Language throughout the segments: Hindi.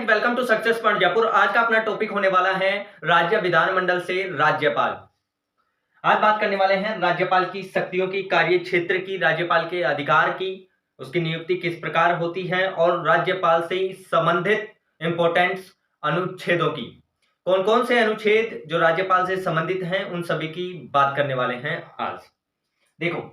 Friend, welcome to success point Jaipur. आज का अपना टॉपिक होने वाला है राज्य विधानमंडल से राज्यपाल। आज बात करने वाले हैं राज्यपाल की शक्तियों की, कार्य क्षेत्र की, राज्यपाल के अधिकार की, उसकी नियुक्ति किस प्रकार होती है और राज्यपाल से संबंधित इंपॉर्टेंट अनुच्छेदों की। कौन कौन से अनुच्छेद जो राज्यपाल से संबंधित हैं उन सभी की बात करने वाले हैं आज। देखो,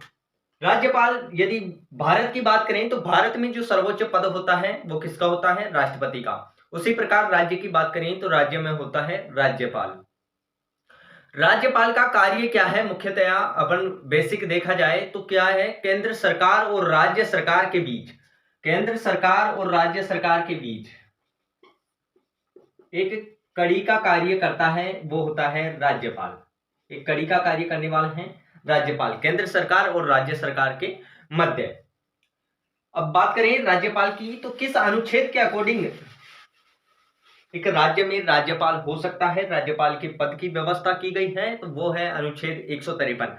राज्यपाल यदि भारत की बात करें तो भारत में जो सर्वोच्च पद होता है वो किसका होता है? राष्ट्रपति का। उसी प्रकार राज्य की बात करें तो राज्य में होता है राज्यपाल। राज्यपाल का कार्य क्या है? मुख्यतया अपन बेसिक देखा जाए तो क्या है, केंद्र सरकार और राज्य सरकार के बीच, केंद्र सरकार और राज्य सरकार के बीच एक कड़ी का कार्य करता है, वो होता है राज्यपाल। एक कड़ी का कार्य करने वाला है राज्यपाल, केंद्र सरकार और राज्य सरकार के मध्य। अब बात करें राज्यपाल की तो किस अनुच्छेद के अकॉर्डिंग एक राज्य में राज्यपाल हो सकता है, राज्यपाल के पद की व्यवस्था की गई है, तो वो है अनुच्छेद 153।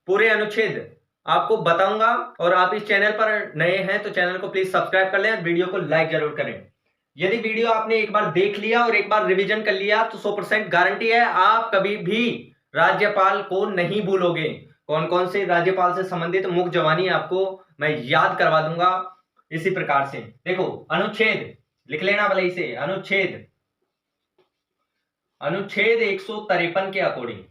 पूरे अनुच्छेद आपको बताऊंगा और आप इस चैनल पर नए हैं तो चैनल को प्लीज सब्सक्राइब कर लें और वीडियो को लाइक जरूर करें। यदि वीडियो आपने एक बार देख लिया और एक बार रिवीजन कर लिया तो 100% गारंटी है आप कभी भी राज्यपाल को नहीं भूलोगे। कौन कौन से राज्यपाल से संबंधित मुख्य जवानी आपको मैं याद करवा दूंगा इसी प्रकार से। देखो, अनुच्छेद लिख लेना भले इसे, अनुच्छेद 153 के अकॉर्डिंग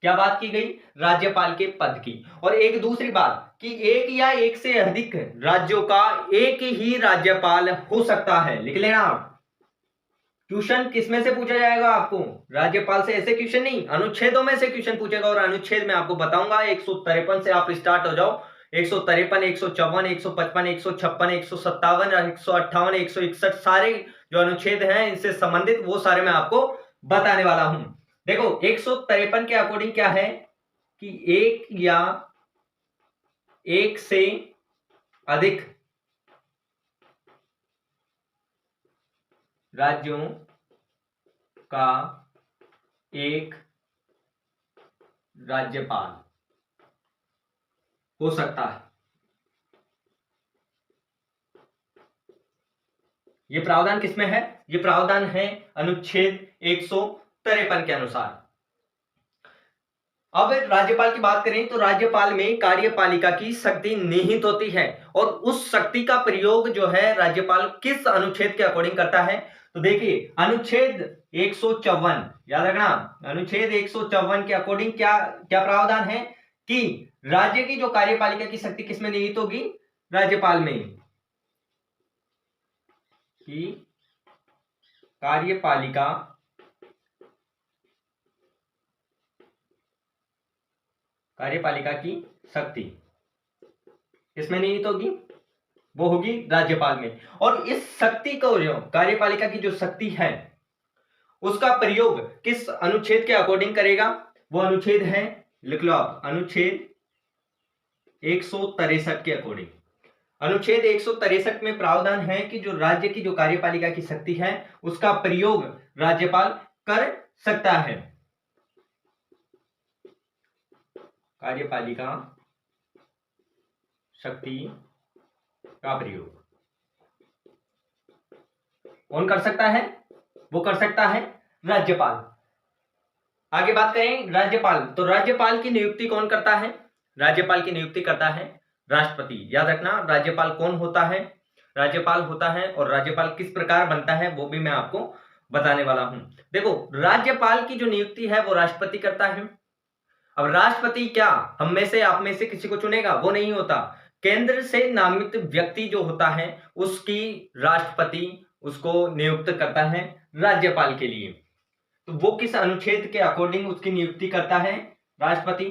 क्या बात की गई? राज्यपाल के पद की। और एक दूसरी बात कि एक या एक से अधिक राज्यों का एक ही राज्यपाल हो सकता है। लिख लेना आप। क्वेश्चन किसमें से पूछा जाएगा आपको? राज्यपाल से ऐसे क्वेश्चन नहीं, अनुच्छेदों में से क्वेश्चन पूछेगा और अनुच्छेद में आपको बताऊंगा। 153 से आप स्टार्ट हो जाओ। 153, 154, 155, 156, 157, 158, 161 सारे जो अनुच्छेद हैं इनसे संबंधित वो सारे मैं आपको बताने वाला हूं। देखो, 153 के अकॉर्डिंग क्या है कि एक या एक से अधिक राज्यों का एक राज्यपाल हो सकता है। ये प्रावधान किसमें है? ये प्रावधान है अनुच्छेद 153 के अनुसार। अब राज्यपाल की बात करें तो राज्यपाल में कार्यपालिका की शक्ति निहित होती है और उस शक्ति का प्रयोग जो है राज्यपाल किस अनुच्छेद के अकॉर्डिंग करता है? तो देखिए, अनुच्छेद 154 याद रखना। अनुच्छेद 154 के अकॉर्डिंग क्या क्या प्रावधान है कि राज्य की जो कार्यपालिका की शक्ति किसमें निहित होगी? राज्यपाल में। कि कार्यपालिका की शक्ति किसमें निहित होगी? वो होगी राज्यपाल में। और इस शक्ति को, जो कार्यपालिका की जो शक्ति है उसका प्रयोग किस अनुच्छेद के अकॉर्डिंग करेगा? वो अनुच्छेद है, लिख लो आप, अनुच्छेद 163 के अकॉर्डिंग। अनुच्छेद 163 में प्रावधान है कि जो राज्य की जो कार्यपालिका की शक्ति है उसका प्रयोग राज्यपाल कर सकता है। कार्यपालिका शक्ति का प्रयोग कौन कर सकता है? वो कर सकता है राज्यपाल। आगे बात करें राज्यपाल, तो राज्यपाल की नियुक्ति कौन करता है? राज्यपाल की नियुक्ति करता है राष्ट्रपति। याद रखना, राज्यपाल कौन होता है? राज्यपाल होता है। और राज्यपाल किस प्रकार बनता है वो भी मैं आपको बताने वाला हूं। देखो, राज्यपाल की जो नियुक्ति है वो राष्ट्रपति करता है। अब राष्ट्रपति क्या हम में से, आप में से किसी को चुनेगा? वो नहीं होता। केंद्र से नामित व्यक्ति जो होता है उसकी राष्ट्रपति उसको नियुक्त करता है राज्यपाल के लिए। तो वो किस अनुच्छेद के अकॉर्डिंग उसकी नियुक्ति करता है राष्ट्रपति?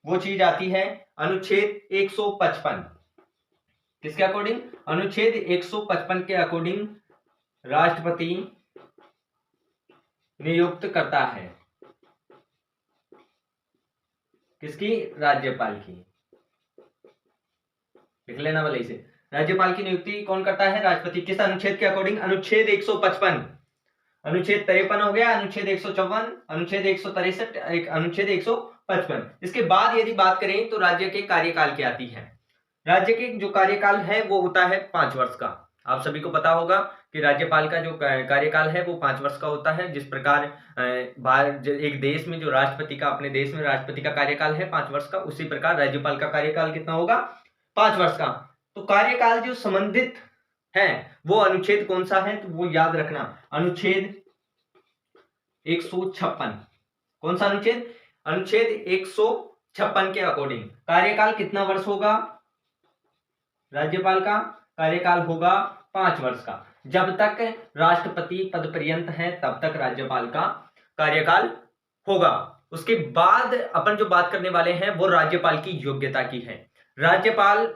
वो चीज आती है अनुच्छेद 155। किसके अकॉर्डिंग? अनुच्छेद 155 के अकॉर्डिंग राष्ट्रपति नियुक्त करता है किसकी? राज्यपाल की। लिख लेना वाले इसे, राज्यपाल की नियुक्ति कौन करता है? राष्ट्रपति। किस अनुच्छेद के अकॉर्डिंग? अनुच्छेद 155। अनुच्छेद 53 हो गया, अनुच्छेद 154, अनुच्छेद 163, अनुच्छेद 155। इसके बाद यदि बात करें तो राज्य के कार्यकाल की आती है। राज्य के जो कार्यकाल है वो होता है 5 वर्ष का। आप सभी को पता होगा कि राज्यपाल का जो कार्यकाल है वो 5 वर्ष का होता है। जिस प्रकार एक देश में जो राष्ट्रपति का, अपने देश में राष्ट्रपति का कार्यकाल है 5 वर्ष का, उसी प्रकार राज्यपाल का कार्यकाल कितना होगा? 5 वर्ष का। तो कार्यकाल जो संबंधित है वो अनुच्छेद कौन सा है? तो वो याद रखना, अनुच्छेद 156। कौन सा अनुच्छेद? अनुच्छेद 156 के अकॉर्डिंग कार्यकाल कितना वर्ष होगा? राज्यपाल का कार्यकाल होगा 5 वर्ष का। जब तक राष्ट्रपति पद पर्यंत है तब तक राज्यपाल का कार्यकाल होगा। उसके बाद अपन जो बात करने वाले हैं वो राज्यपाल की योग्यता की है। राज्यपाल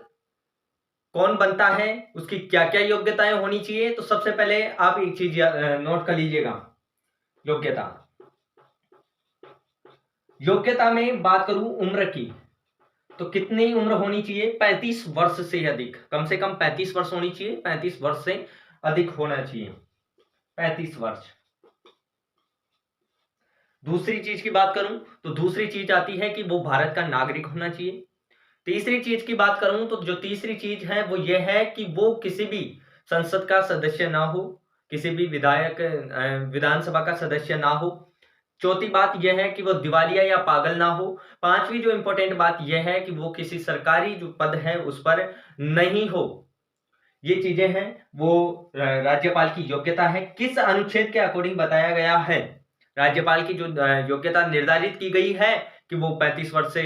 कौन बनता है, उसकी क्या क्या योग्यताएं होनी चाहिए? तो सबसे पहले आप एक चीज नोट कर लीजिएगा, योग्यता में बात करूं उम्र की, तो कितनी उम्र होनी चाहिए? 35 वर्ष से अधिक, कम से कम 35 वर्ष होनी चाहिए, 35 वर्ष से अधिक होना चाहिए, 35 वर्ष। दूसरी चीज की बात करूं तो दूसरी चीज आती है कि वो भारत का नागरिक होना चाहिए। तीसरी चीज की बात करूं तो जो तीसरी चीज है वो ये है कि वो किसी भी संसद का सदस्य ना हो, किसी भी विधानसभा का सदस्य ना हो। चौथी बात यह है कि वो दिवालिया या पागल ना हो। पांचवी जो इंपॉर्टेंट बात यह है कि वो किसी सरकारी जो पद है उस पर नहीं हो। ये चीजें हैं, वो राज्यपाल की योग्यता है। किस अनुच्छेद के अकॉर्डिंग बताया गया है? राज्यपाल की जो योग्यता निर्धारित की गई है कि वो 35 वर्ष से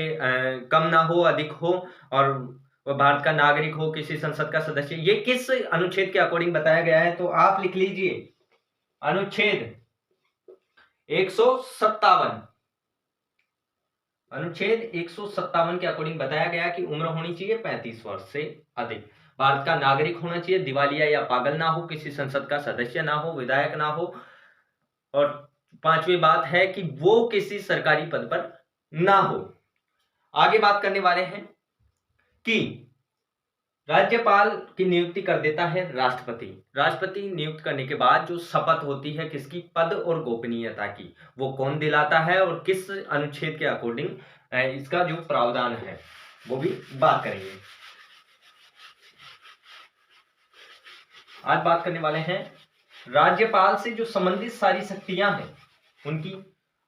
कम ना हो, अधिक हो, और वह भारत का नागरिक हो, किसी संसद का सदस्य, ये किस अनुच्छेद के अकॉर्डिंग बताया गया है? तो आप लिख लीजिए, अनुच्छेद 157। अनुच्छेद 157 के अकॉर्डिंग बताया गया कि उम्र होनी चाहिए 35 वर्ष से अधिक, भारत का नागरिक होना चाहिए, दिवालिया या पागल ना हो, किसी संसद का सदस्य ना हो, विधायक ना हो, और पांचवी बात है कि वो किसी सरकारी पद पर ना हो। आगे बात करने वाले हैं कि राज्यपाल की नियुक्ति कर देता है राष्ट्रपति। राष्ट्रपति नियुक्त करने के बाद जो शपथ होती है किसकी? पद और गोपनीयता की, वो कौन दिलाता है और किस अनुच्छेद के अकॉर्डिंग इसका जो प्रावधान है वो भी बात करेंगे। आज बात करने वाले हैं राज्यपाल से जो संबंधित सारी शक्तियां हैं, उनकी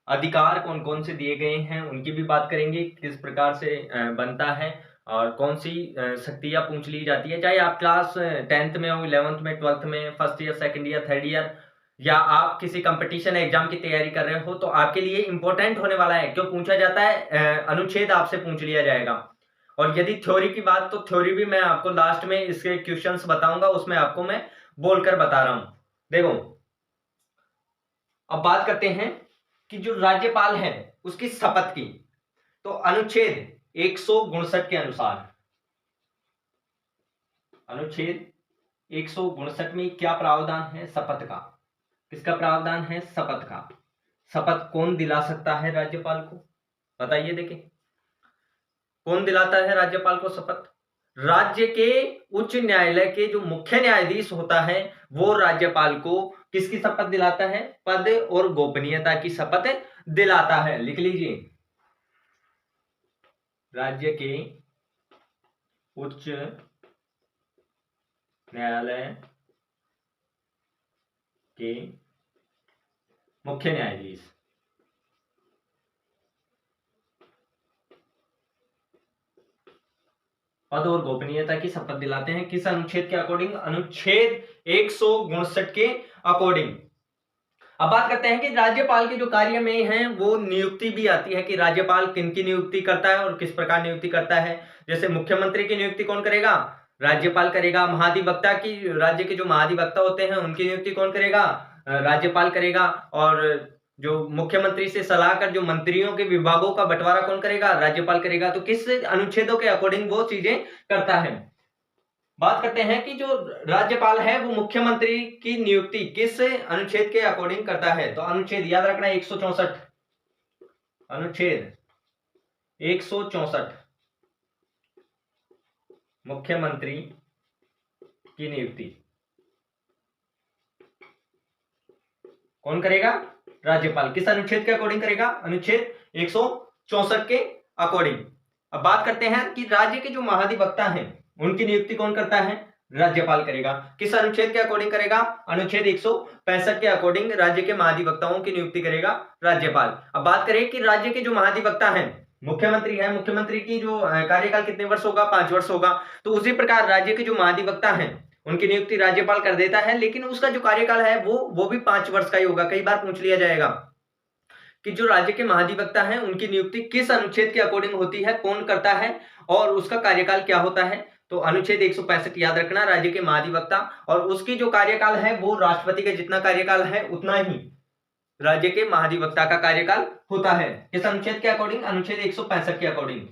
अधिकार कौन कौन से दिए गए हैं, उनकी भी बात करेंगे, किस प्रकार से बनता है और कौन सी शक्तियां पूछ ली जाती है। चाहे आप क्लास 10th में हो, 11th में, 12th में, first year, second year, third year, या आप किसी कंपटीशन एग्जाम की तैयारी कर रहे हो, तो आपके लिए इंपॉर्टेंट होने वाला है। क्यों पूछा जाता है? अनुच्छेद आपसे पूछ लिया जाएगा। और यदि थ्योरी की बात, तो थ्योरी भी मैं आपको लास्ट में इसके क्वेश्चंस बताऊंगा, उसमें आपको मैं बोलकर बता रहा हूं। देखो, अब बात करते हैं कि जो राज्यपाल है उसकी शपथ की। तो अनुच्छेद 159 के अनुसार, अनुच्छेद 159 में क्या प्रावधान है? शपथ का। किसका प्रावधान है? शपथ का। शपथ कौन दिला सकता है राज्यपाल को? बताइए, देखिए, कौन दिलाता है राज्यपाल को शपथ? राज्य के उच्च न्यायालय के जो मुख्य न्यायाधीश होता है वो राज्यपाल को किसकी शपथ दिलाता है? पद और गोपनीयता की शपथ दिलाता है। लिख लीजिए, राज्य के उच्च न्यायालय के मुख्य न्यायाधीश पद और गोपनीयता की शपथ दिलाते हैं। किस अनुच्छेद के अकॉर्डिंग? अनुच्छेद 159 के अकॉर्डिंग। अब बात करते हैं कि राज्यपाल के जो कार्य में है वो नियुक्ति भी आती है कि राज्यपाल किनकी नियुक्ति करता है और किस प्रकार नियुक्ति करता है। जैसे मुख्यमंत्री की नियुक्ति कौन करेगा? राज्यपाल करेगा। महाधिवक्ता की, राज्य के जो महाधिवक्ता होते हैं उनकी नियुक्ति कौन करेगा? राज्यपाल करेगा। और जो मुख्यमंत्री से सलाह कर जो मंत्रियों के विभागों का बंटवारा कौन करेगा? राज्यपाल करेगा। तो किस अनुच्छेदों के अकॉर्डिंग वो चीजें करता है? बात करते हैं कि जो राज्यपाल है वो मुख्यमंत्री की नियुक्ति किस अनुच्छेद के अकॉर्डिंग करता है? तो अनुच्छेद याद रखना, 164, अनुच्छेद 164 मुख्यमंत्री की नियुक्ति कौन करेगा? राज्यपाल। किस अनुच्छेद के अकॉर्डिंग करेगा? अनुच्छेद 164 के अकॉर्डिंग। अब बात करते हैं कि राज्य के जो महाधिवक्ता हैं उनकी नियुक्ति कौन करता है? राज्यपाल करेगा। किस अनुच्छेद के अकॉर्डिंग करेगा? अनुच्छेद 165 के अकॉर्डिंग राज्य के महाधिवक्ताओं की नियुक्ति करेगा राज्यपाल। अब बात करें कि राज्य के जो महाधिवक्ता हैं, मुख्यमंत्री है, मुख्यमंत्री की जो कार्यकाल कितने वर्ष होगा? 5 वर्ष होगा। तो उसी प्रकार राज्य के जो महाधिवक्ता हैं उनकी नियुक्ति राज्यपाल कर देता है, लेकिन उसका जो कार्यकाल है वो भी 5 वर्ष का ही होगा। कई बार पूछ लिया जाएगा कि जो राज्य के महाधिवक्ता हैं उनकी नियुक्ति किस अनुच्छेद के अकॉर्डिंग होती है, कौन करता है और उसका कार्यकाल क्या होता है? तो अनुच्छेद 165 याद रखना, राज्य के महाधिवक्ता, और उसकी जो कार्यकाल है वो राष्ट्रपति का जितना कार्यकाल है उतना ही राज्य के महाधिवक्ता का कार्यकाल होता है। किस अनुच्छेद के अकॉर्डिंग? अनुच्छेद 165 के अकॉर्डिंग।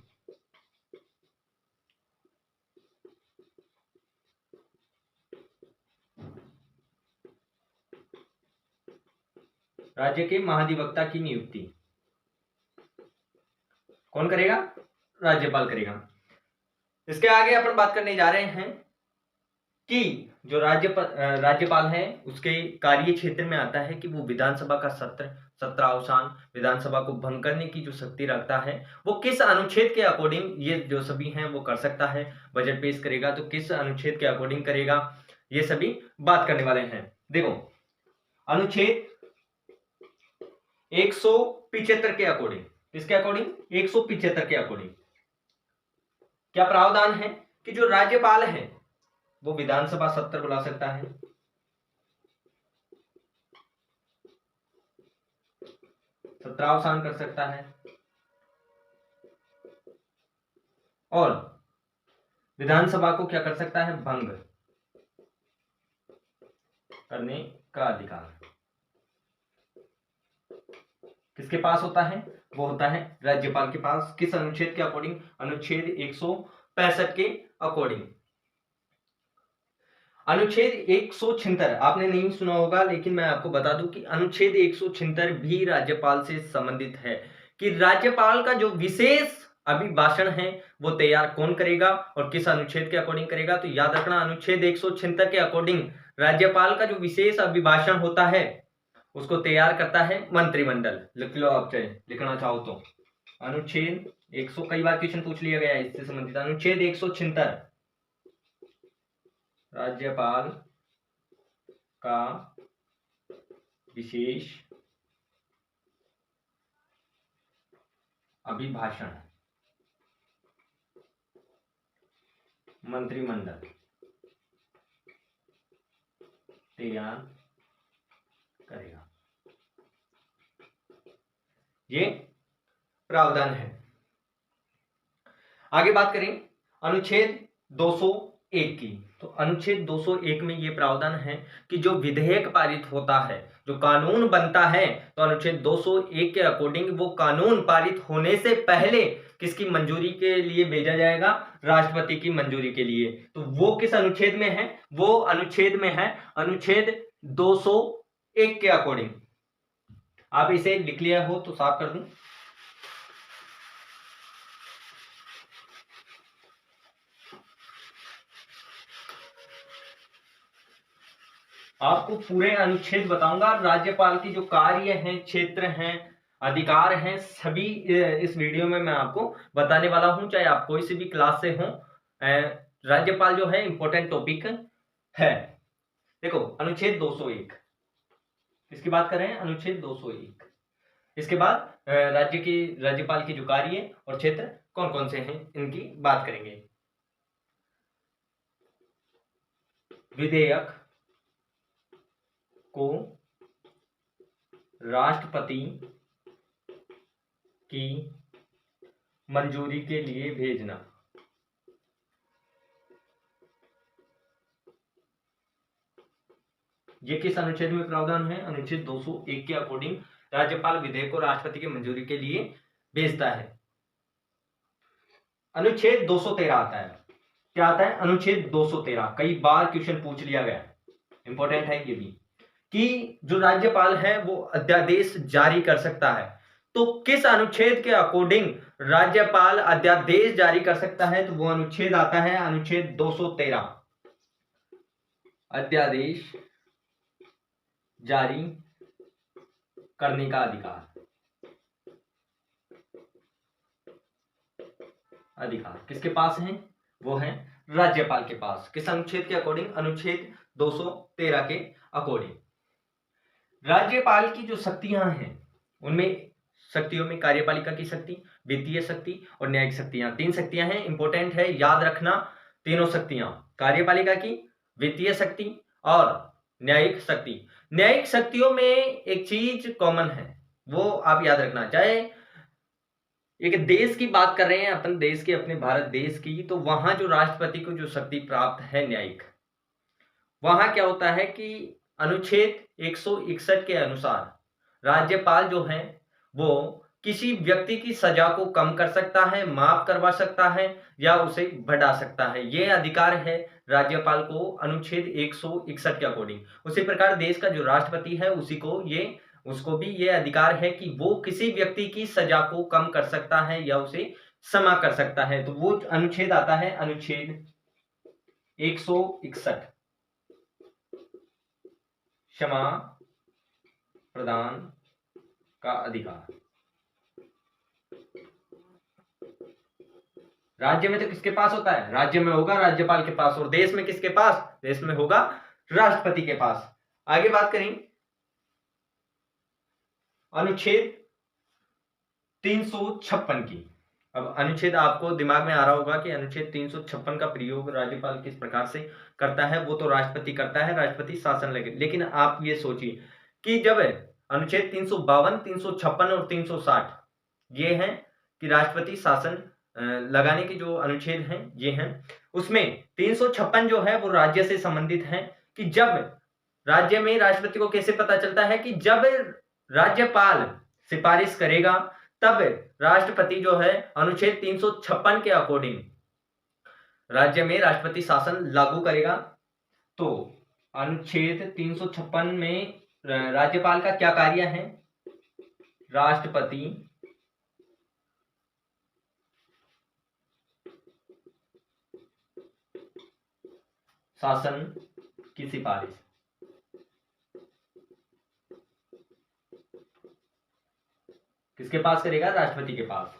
राज्य के महाधिवक्ता की नियुक्ति कौन करेगा? राज्यपाल करेगा। इसके आगे अपन बात करने जा रहे हैं कि जो राज्यपाल है उसके कार्य क्षेत्र में आता है कि वो विधानसभा का सत्रावसान, विधानसभा को भंग करने की जो शक्ति रखता है वो किस अनुच्छेद के अकॉर्डिंग ये जो सभी हैं वो कर सकता है। बजट पेश करेगा तो किस अनुच्छेद के अकॉर्डिंग करेगा, ये सभी बात करने वाले हैं। देखो, अनुच्छेद 175 के अकॉर्डिंग, किसके अकॉर्डिंग? 175 के अकॉर्डिंग क्या प्रावधान है कि जो राज्यपाल है वो विधानसभा सत्र बुला सकता है, सत्रावसान कर सकता है और विधानसभा को क्या कर सकता है? भंग करने का अधिकार किसके पास होता है? वो होता है राज्यपाल के पास। किस अनुच्छेद के अकॉर्डिंग? अनुच्छेद 165 के अकॉर्डिंग। अनुच्छेद 176 आपने नहीं सुना होगा, लेकिन मैं आपको बता दूं कि अनुच्छेद 176 भी राज्यपाल से संबंधित है कि राज्यपाल का जो विशेष अभिभाषण है वो तैयार कौन करेगा और किस अनुच्छेद के अकॉर्डिंग करेगा। तो याद रखना, अनुच्छेद 176 के अकॉर्डिंग राज्यपाल का जो विशेष अभिभाषण होता है उसको तैयार करता है मंत्रिमंडल। लिख लो आप चाहे लिखना चाहो तो। अनुच्छेद 100 कई बार क्वेश्चन पूछ लिया गया है इससे संबंधित। अनुच्छेद 176 राज्यपाल का विशेष अभिभाषण मंत्रिमंडल तैयार करेगा, ये प्रावधान है। आगे बात करें अनुच्छेद 201 की। तो अनुच्छेद 201 में ये प्रावधान है कि जो विधेयक पारित होता है, जो कानून बनता है, तो अनुच्छेद 201 के अकॉर्डिंग वो कानून पारित होने से पहले किसकी मंजूरी के लिए भेजा जाएगा? राष्ट्रपति की मंजूरी के लिए। तो वो किस अनुच्छेद में है? वो अनुच्छेद में है अनुच्छेद 201 के अकॉर्डिंग। आप इसे लिख लिया हो तो साफ कर दूं। आपको पूरे अनुच्छेद बताऊंगा। राज्यपाल की जो कार्य हैं, क्षेत्र हैं, अधिकार हैं, सभी इस वीडियो में मैं आपको बताने वाला हूं, चाहे आप कोई सी भी क्लास से हो। राज्यपाल जो है इंपॉर्टेंट टॉपिक है। देखो, अनुच्छेद 201 किसकी बात कर रहे हैं? अनुच्छेद 201। इसके बाद राज्यपाल की जो कार्य और क्षेत्र कौन कौन से हैं इनकी बात करेंगे। विधेयक को राष्ट्रपति की मंजूरी के लिए भेजना। ये किस अनुच्छेद में प्रावधान है? अनुच्छेद 201 के अकॉर्डिंग राज्यपाल विधेयक को राष्ट्रपति की मंजूरी के लिए भेजता है। अनुच्छेद 213 आता है। क्या आता है? अनुच्छेद 213 कई बार क्वेश्चन पूछ लिया गया, इंपॉर्टेंट है ये भी, कि जो राज्यपाल है वो अध्यादेश जारी कर सकता है। तो किस अनुच्छेद के अकॉर्डिंग राज्यपाल अध्यादेश जारी कर सकता है? तो वो अनुच्छेद आता है अनुच्छेद 213, अध्यादेश जारी करने का अधिकार किसके पास है? वो है राज्यपाल के पास। किस अनुच्छेद के अकॉर्डिंग? अनुच्छेद 213 के अकॉर्डिंग। राज्यपाल की जो शक्तियां हैं उनमें शक्तियों में कार्यपालिका की शक्ति, वित्तीय शक्ति और न्यायिक शक्तियां, 3 शक्तियां हैं। इंपॉर्टेंट है याद रखना तीनों शक्तियां, कार्यपालिका की, वित्तीय शक्ति और न्यायिक शक्ति। न्यायिक शक्तियों में एक चीज कॉमन है, वो आप याद रखना। चाहे एक देश की बात कर रहे हैं अपन, देश की, अपने भारत देश की, तो वहां जो राष्ट्रपति को जो शक्ति प्राप्त है न्यायिक, वहां क्या होता है कि अनुच्छेद 161 के अनुसार राज्यपाल जो है वो किसी व्यक्ति की सजा को कम कर सकता है, माफ करवा सकता है या उसे बढ़ा सकता है। यह अधिकार है राज्यपाल को अनुच्छेद 161 के अकॉर्डिंग। उसी प्रकार देश का जो राष्ट्रपति है उसको भी ये अधिकार है कि वो किसी व्यक्ति की सजा को कम कर सकता है या उसे क्षमा कर सकता है। तो वो अनुच्छेद आता है अनुच्छेद 161, क्षमा प्रदान का अधिकार। राज्य में तो किसके पास होता है? राज्य में होगा राज्यपाल के पास। और देश में किसके पास? देश में होगा राष्ट्रपति के पास। आगे बात करें अनुच्छेद 356 की। अब अनुच्छेद आपको दिमाग में आ रहा होगा कि अनुच्छेद 356 का प्रयोग राज्यपाल किस प्रकार से करता है। वो तो राष्ट्रपति करता है, राष्ट्रपति शासन लगे। लेकिन आप ये सोचिए कि जब अनुच्छेद 352, 356 और 360 ये हैं कि राष्ट्रपति शासन लगाने के जो अनुच्छेद हैं ये हैं, उसमें 356 जो है वो राज्य से संबंधित है कि जब राज्य में राष्ट्रपति को कैसे पता चलता है कि जब राज्यपाल सिफारिश करेगा तब राष्ट्रपति जो है अनुच्छेद 356 के अकॉर्डिंग राज्य में राष्ट्रपति शासन लागू करेगा। तो अनुच्छेद 356 में राज्यपाल का क्या कार्य है? राष्ट्रपति शासन की सिफारिश किसके पास करेगा? राष्ट्रपति के पास।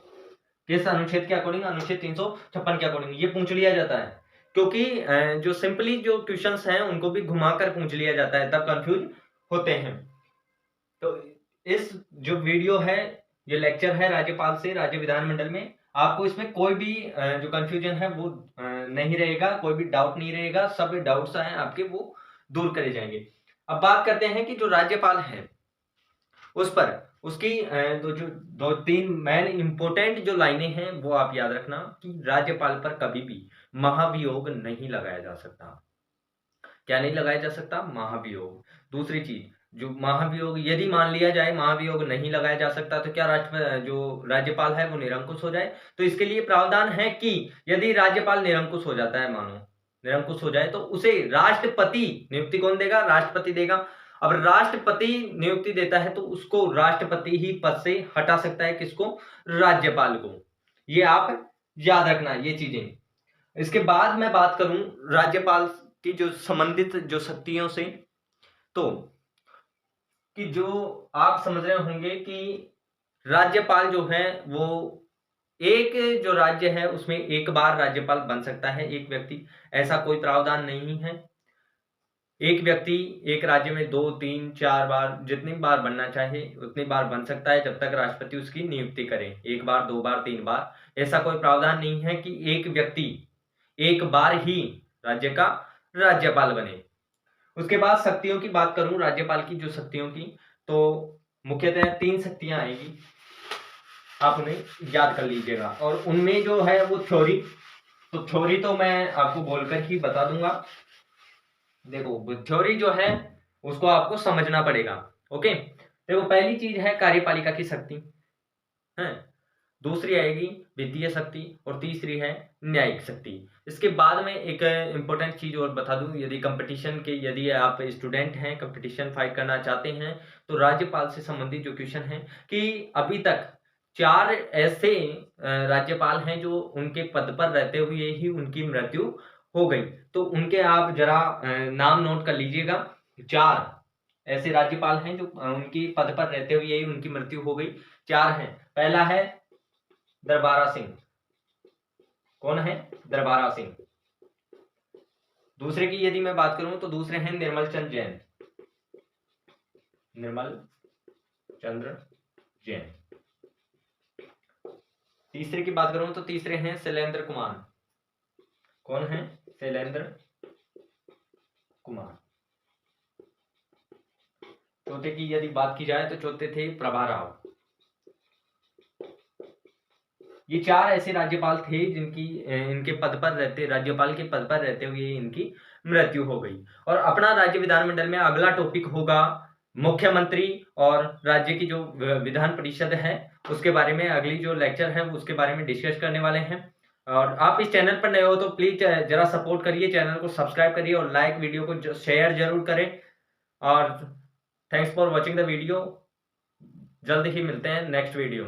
किस अनुच्छेद के अकॉर्डिंग? अनुच्छेद 356 के अकॉर्डिंग। ये पूछ लिया जाता है क्योंकि जो सिंपली जो क्वेश्चंस हैं उनको भी घुमाकर पूछ लिया जाता है, तब कंफ्यूज होते हैं। तो इस जो वीडियो है ये लेक्चर है राज्यपाल से राज्य विधानमंडल में, आपको इसमें कोई भी जो कंफ्यूजन है वो नहीं रहेगा, कोई भी डाउट नहीं रहेगा। सब डाउट्स हैं आपके वो दूर करे जाएंगे। अब बात करते हैं कि जो राज्यपाल है उस पर उसकी दो तीन मेन इंपोर्टेंट जो लाइनें हैं वो आप याद रखना कि राज्यपाल पर कभी भी महाभियोग नहीं लगाया जा सकता। क्या नहीं लगाया जा सकता? महाभियोग। दूसरी चीज, जो महाभियोग यदि मान लिया जाए महाभियोग नहीं लगाया जा सकता तो क्या जो राज्यपाल है वो निरंकुश हो जाए? तो इसके लिए प्रावधान है कि यदि राज्यपाल निरंकुश हो जाता है, मानो निरंकुश हो जाए, तो उसे राष्ट्रपति नियुक्ति कौन देगा? राष्ट्रपति देगा। अब राष्ट्रपति नियुक्ति देता है तो उसको राष्ट्रपति ही पद से हटा सकता है। किसको? राज्यपाल को। ये आप याद रखना ये चीजें। इसके बाद मैं बात करूं राज्यपाल की जो संबंधित जो शक्तियों से, तो कि जो आप समझ रहे होंगे कि राज्यपाल जो है वो एक जो राज्य है उसमें एक बार राज्यपाल बन सकता है एक व्यक्ति, ऐसा कोई प्रावधान नहीं है। एक व्यक्ति एक राज्य में 2, 3, 4 बार जितनी बार बनना चाहे उतनी बार बन सकता है जब तक राष्ट्रपति उसकी नियुक्ति करे। 1 बार, 2 बार, 3 बार, ऐसा कोई प्रावधान नहीं है कि एक व्यक्ति एक बार ही राज्य का राज्यपाल बने। उसके बाद शक्तियों की बात करूं राज्यपाल की जो शक्तियों की, तो मुख्यतः 3 शक्तियां आएगी, आप उन्हें याद कर लीजिएगा। और उनमें जो है वो थ्योरी तो मैं आपको बोलकर ही बता दूंगा। देखो थ्योरी जो है उसको आपको समझना पड़ेगा। ओके, देखो पहली चीज है कार्यपालिका की शक्ति है, दूसरी आएगी वित्तीय शक्ति और तीसरी है न्यायिक शक्ति। इसके बाद में एक इंपॉर्टेंट चीज और बता दूं, यदि आप स्टूडेंट हैं कंपटीशन फाइट करना चाहते हैं तो राज्यपाल से संबंधित जो क्वेश्चन है कि अभी तक 4 ऐसे राज्यपाल हैं जो उनके पद पर रहते हुए ही उनकी मृत्यु हो गई, तो उनके आप जरा नाम नोट कर लीजिएगा। 4 ऐसे राज्यपाल हैं जो उनकी पद पर रहते हुए ही उनकी मृत्यु हो गई। 4 हैं। पहला है दरबारा सिंह। कौन है? दरबारा सिंह। दूसरे की यदि मैं बात करूं तो दूसरे हैं निर्मल चंद्र जैन, निर्मल चंद्र जैन। तीसरे की बात करूं तो तीसरे हैं शैलेंद्र कुमार। कौन है? शैलेंद्र कुमार। चौथे की यदि बात की जाए तो चौथे थे प्रभा राव। ये चार ऐसे राज्यपाल थे जिनकी इनके पद पर रहते, राज्यपाल के पद पर रहते हुए इनकी मृत्यु हो गई। और अपना राज्य विधानमंडल में अगला टॉपिक होगा मुख्यमंत्री और राज्य की जो विधान परिषद है उसके बारे में अगली जो लेक्चर है उसके बारे में डिस्कस करने वाले हैं। और आप इस चैनल पर नए हो तो प्लीज जरा सपोर्ट करिए, चैनल को सब्सक्राइब करिए और लाइक वीडियो को शेयर जरूर करें। और thanks for watching the video. जल्द ही मिलते हैं नेक्स्ट वीडियो में।